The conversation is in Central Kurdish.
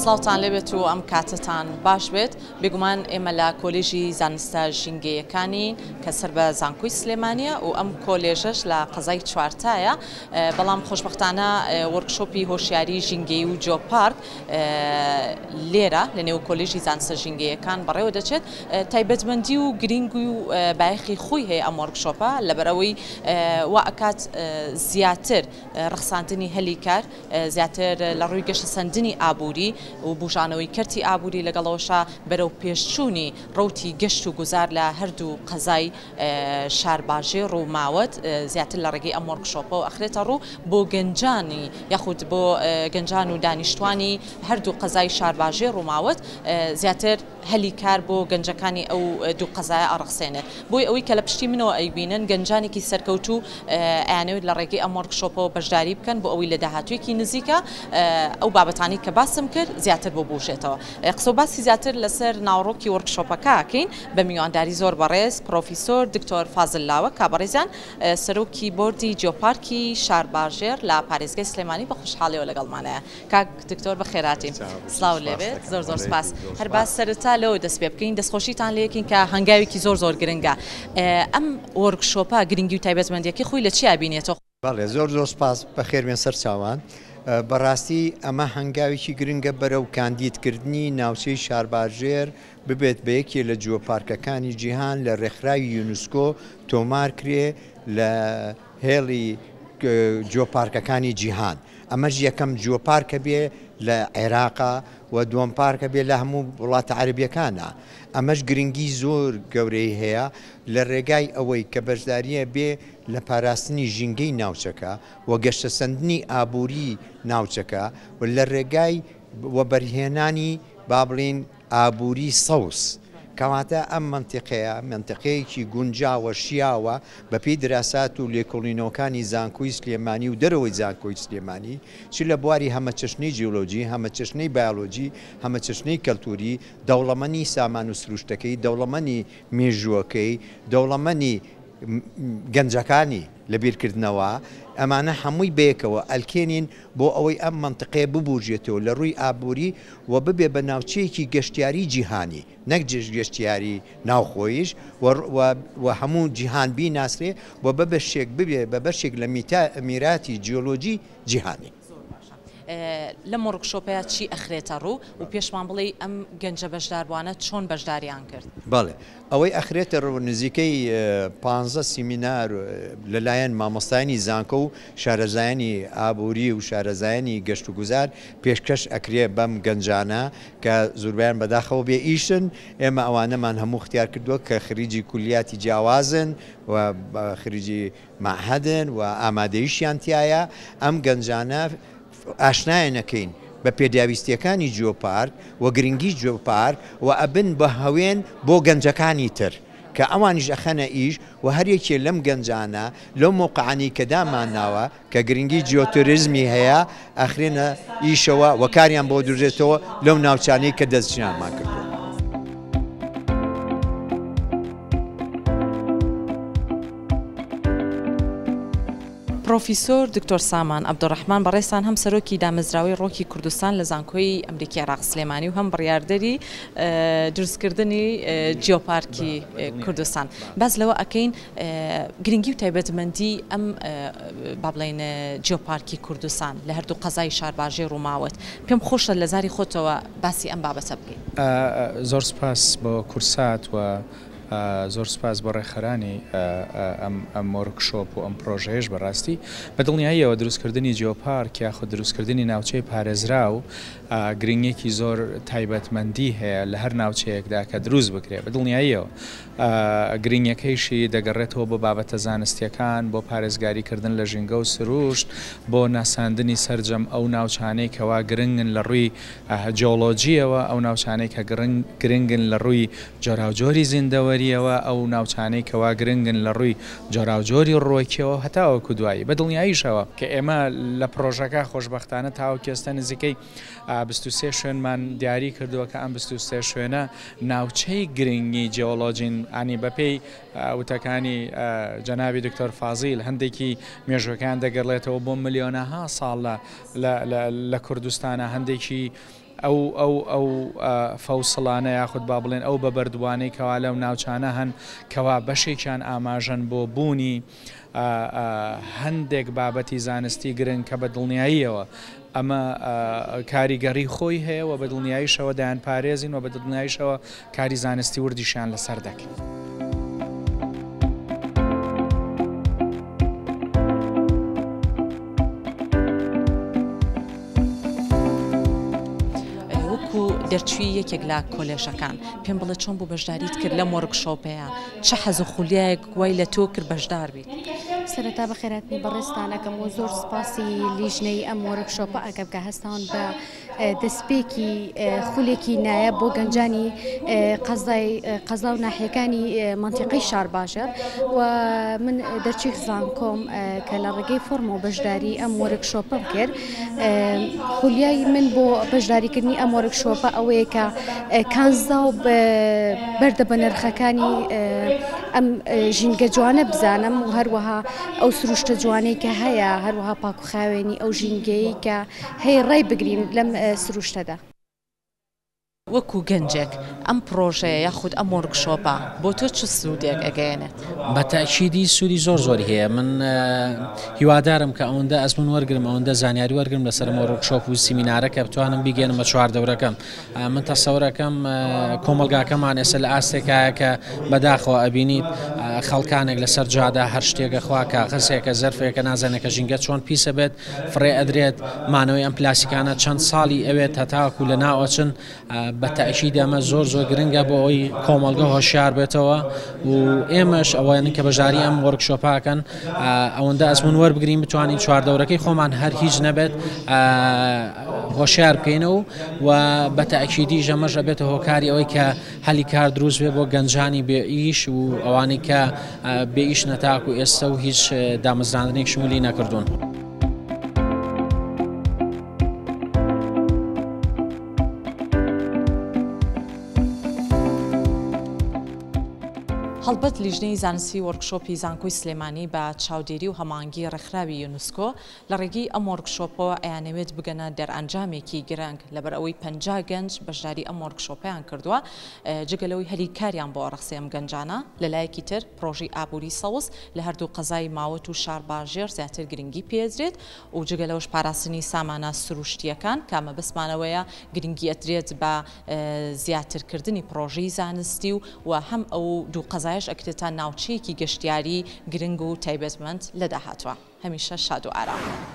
سڵاوتان لێبێت و ئەم کاتتان باش بێت بێگومان ئێمە لە کۆلێژی زانستە ژینگەیەکانی کە سەر بە زانکۆی سلێمانیە و ئەم کۆلێژەش لە قەزای چوارتایە بەڵام خۆشبەختانە وەرکشۆپی هۆشیاری ژینگەی و جۆپارک لێرە لە نێو کۆلێژی زانستە ژینگەیەکان بەڕێوە دەچێت تایبەتمەندی و گرنگ و بایەخی خۆی هەیە ئەم وەرکشۆپە لەبەرەوەی وا ئەکات زیاتر ڕخساندنی هەلی کار زیاتر لە ڕووی گەشە سەندنی ئابووری و بژانەوەی کەرتی ئابووری لەگەڵەوەشە بەرەو پێشچوونی ڕوتی گەشت و گوزار لە هەردوو قەزای شارباژێر و ماوەت زیاتر لە ڕێگەی ئەم وەرکشۆپە و ئەخرێتە ڕوو بۆ گەنجانی یاخود بۆ گەنجان و دانیشتوانی هەردوو قەزای شارباژێر و ماوەت زیاتر هەلی کار بۆ گەنجەکانی ئەو دوو قەزایە ئەڕخسێنێت بۆی ئەوەی کە لە پشتی منەوە ئەیبینن گەنجانێکی سەرکەوتو ئەیانەوێت لە ڕێگەی ئەم وەرکشۆپەوە بەشداری بکەن بۆ ئەوەی لە داهاتوویەکی نزیکە ئەو بابەتانی کە باسم کرد زیاتر بۆ بوژێتەوە قسە و باسی زیاتر لەسەر ناوڕۆکی وەرکشۆپەکە ئاکەین بە میوانداری زۆر بەڕێز پرۆفیسۆر دکتۆر فازل لاوە کابڕێزیان سەرۆکی بۆردی جیۆپارکی شارباژێر لە پارێزگای سلێمانی بە خوشحاڵیەوە لەگەڵمانەیە کاک دکتۆر بەخێراتین سڵاو لێبێت زۆر زۆر سپاس هەر باس سەرەتا لەوە دەست پێ بکەین دەستخۆشیتان لەیەکین کە هەنگاوێکی زۆر زۆر گرنگە ئەم وەرکشۆپە گرنگی و تایبەتمەندیەکی خۆی لە چیا بینێتەوە بەڵێ زۆر زۆر سپاس بەخێربێن سەر چاوان بەڕاستی ئەمە هەنگاوێکی گرنگە بەرەو کاندیدکردنی ناوچەی شارباژێر ببێت بە یەکێ لە جیۆپارکەکانی جیهان لە ڕێکخراوی یونسکۆ تۆمار کرێ لە هێڵی جیۆپارکەکانی جیهان ئەمەش یەکەم جیۆپارکە بێ لە عێراقا و دووەم پارکە بێ لە هەموو وڵاتە عەرەبیەکانە ئەمەش گرنگی زۆر گەورەی هەیە لە ڕێگای ئەوەی کە بەشداریە بێ لە پاراستنی ژینگەی ناوچەکە و گەشتە سەندنی ئابووری ناوچەکە و لە ڕێگای وەبەرهێنانی با بڵێن ئابووری سەوس کەواتە ئەم منتیقەیەکی گونجاوە شیاوە بەپێی دراسات و لێکۆڵینەوەکانی زانکۆی سلێمانی و دەرەوەی زانکۆی سلێمانی چ لە بواری هەمە چەشنەی جیۆلۆجی هەمە چەشنەی بایۆلۆجی هەمە چەشنەی کەلتوری دەوڵەمەنی سامان و سروشتەکەی دەوڵەمەنی مێژووەکەی دەوڵەمەنی گەنجەکانی لە بیرکردنەوە ئەمانە هەمووی بەیەکەوە ئەلکێنین بۆ ئەوەی ئەم منتقەیە ببوژێتەوە لە ڕووی ئابووری و ببێ بە ناوچەیەکی گەشتیاری جیهانی نەک گەشتیاری ناوخۆیش و هەموو جیهان بیناسرێ و ببێ بە بەشێک لە میراتی جیۆلۆجی جیهانی لە وەرکشۆپەیە چی ئەخرێتە ڕوو و پێشمان بڵێ ئەم گەنجە بەشداربووانە چۆن بەشداریان کرد بەڵێ ئەوەی ئەخرێتە ڕوو نزیکەی 15 سیمینار لەلایەن مامۆستایانی زانکۆ و شارەزایانی ئابووری و شارەزایانی گەشت و گوزار پێشکەش ئەکرێ بەم گەنجانە کە زۆربیان بەداخەوە بێ ئیشن ئێمە ئەوانەمان هەموو اختیار کردووە کە خریجی کولیاتی جیاوازن و خریجی معهدن و ئامادەیشیان تایە ئەم گەنجانە ئاشنایە نەکەین بە پێداویستیەکانی جیۆپارک و گرنگی جیۆپارک و ئەبن بە هەوێن بۆ گەنجەکانی تر کە ئەوانیش ئەخەنە ئیش و هەرێکێ لەم گەنجانە لەو موقعانی کە دامانناوە کە گرنگی جیۆتوریزمی هەیە ئەخرێنە ئیشەوە و کاریان بۆ دروژێتەوە لەو ناوچانەی کە دەستچیانمان کردووە. پرۆفیسۆر دکتۆر سامان عەبدوڕەحمان بەڕێستان هەم سەرۆکی دامەزراوەی ڕۆکی کوردستان لە زانکۆی ئەمریکی عێراق سلێمانی و هەم بڕیاردەری دروستکردنی جیۆپارکی کوردستان باز لەوە ئەکەین گرنگی و تایبەتمەندی ئەم با بڵێن جیۆپارکی کوردستان لە هەردوو قەزای شارباژێر و ماوەت پێم خۆشە لە زاری خۆتەوە باسی ئەم بابەتە بکەین. زۆر سپاس بۆ کورسات و زۆر سپاس بۆ ڕێکخەرانی ئەم وەرکشۆپ و ئەم پرۆژەیەش بەڕاستی بەدڵنیاییەوە دروستکردنی جیۆپارک یاخود دروستکردنی ناوچەی پارێزرا و گرنگێکی زۆر تایبەتمەندی هەیە لە هەر ناوچەیەکدا کە دروست بکرێت بەدڵنیاییەوە گرنگەکەیشی دەگەڕێتەوە بە بابەتە زانستیەکان بۆ پارێزگاریکردن لە ژینگە و سروشت بۆ ناساندنی سەرجەم ئەو ناوچانەی کەوا گرنگن لە ڕووی جیۆلۆجیەوە ئەو ناوچانەی کە گرنگن لە ڕووی جۆراوجۆری زیندەوەریەوە ئەو ناوچانەی کەوا گرنگن لە ڕووی جۆراوجۆری ڕۆکیەوە هەتاوەکو دوایی بەدڵنیاییشەوە کە ئێمە لە پرۆژەکە خۆشبەختانە تاوەکێستە نزیکەی 23 شوێنمان دیاری کردووە کە ئەم 23 شوێنە ناوچەی گرنگی جیۆلۆجین ئانی بەپێی وتەکانی جەنابی دکتۆر فازیل هەندێکی مێژوەکان دەگەڕێتەوە بۆ ملیۆنەها ساڵ لە کوردستانە هەندێکی ئەو فەوسڵانە یاخود با بڵێن ئەو بە بەردوانەی کەوا لەو ناوچانە هەن کەوا بەشێکیان ئاماژەن بۆ بوونی هەندێک بابەتی زانستی گرنگ کە بە دڵنیاییەوە ئەمە کاریگەڕی خۆی هەیە و بە دڵنیاییشەوە دایان پارێزین و بە دڵنیاییشەوە کاری زانستی وردیشان لەسەر دەکەین. دەرچووی یەکێک لە کۆلێژەکان پێم بڵێ چۆن بۆ بەشداریت کرد لەم وەرکشۆپەیە چه حەز و خولیایەک وای لە تۆ کرد بەشدار بیت؟ سەرەتا بەخێراتنی بەڕێستانەکەم و زۆر سپاسی لیژنەی ئەم وەرکشۆپە ئەگەم کە هەستان بە دەستپێکی خولێکی نایە بۆ گەنجانی قەزا و ناحیەکانی منتیقەی شارباژەر و من دەرچی خزان کۆم کە لە ڕێگەی فۆرمە و بەشداری ئەم وەرکشۆپە بکرد. خولیای من بۆ بەشداریکردنی ئەم وەرکشۆپە ئەوەیە کە کانزا و بەردە بە نرخەکانی ئەم ژینگە جوانە بزانم و هەروەها ئەو سروشتە جوانەی کە هەیە هەروەها پاکوخاوێنی ئەو ژینگەی کە هەیە ڕێی بگرین لەم سروشتەدا. وەکو گەنجێک ئەم پرۆژەیە یاخود ئەم وەرکشۆپە بۆ تۆ چ سوودێک ئەگەیەنێت؟ بەتاکیدی سوودی زۆری هەیە. من هیوادارم کە ئەوەندە ئەزمون وەرگرم ئەوەندە زانیاری وەرگرم لەسەر وەرکشۆپ و سیمینارەکە بتوانم بیگەنمە چوار دەورەکەم. من تەسەورەکەم کۆمەلگاکەمان ئێستا لە ئاستێکایە کە بەداخەوە ئەبینیت خەڵکانێک لەسەر جادا هەر شتێکە خوا کاغەزێکە زەرفێکە نازانێکە ژینگە چۆن پیسە بێت فڕێ ئەدرێت مانەوەی ئەم پلاسیکانە چەند ساڵی ئەوێت هەتاکو لە ناوەچن بەتەئکید ئەمە زۆر گرنگە بۆ ئەوی کۆمەلگە هۆشیار بێتەوە و ئێمەش ئەوانە کە بەژاری ئەم وەرکشۆپاکەن ئەوەندە ئەزمون وەربگرین بتوانین چواردەورەکەی خۆمان هەر هیچ نەبێت هۆشیار بکەینەوە و بەتەئکیدی ژەمەش ئەبێتە هۆکاری ئەوەی کە هەلی کار دروست بێ بۆ گەنجانی بێ ئیش و ئەوانەی کە بێ ئیش نەتاک و ئێستا و هیچ دامەزراندنێک شمولی نەکردوون. هەڵبەت لیژنەی زانستی وەرکشۆپی زانکۆی سلێمانی بە چاودێری و هەمانگی ڕێکخراوی یونسکۆ لە ڕێگەی ئەم وەرکشۆپەوە ئەیانەوێت بگەنە دەرئەنجامێکی گرنگ لەبەر ئەوەی 50 گەنج بەشداری ئەم وەرکشۆپەیان کردووە جگەلەوەی هەلی کاریان بۆ ڕەخسێ ئەم گەنجانە لەلایەکی تر پرۆژەی ئابووری سەوز لە هەردوو قەزای ماوەت و شارباژێر زیاتر گرنگی پێدرێت و جگەلەوەش پاراستنی سامانە سروشتیەکان کامە بەسمانەوەیە گرنگی ئەدرێت بە زیاترکردنی پرۆژەی زانستی و هەم ئەو دوو قەزای ئەکرێتە ناوچەیەکی گەشتیاری گرنگ و تایبەتمەند لە داهاتوە. هەمیشە شاد و ئارام.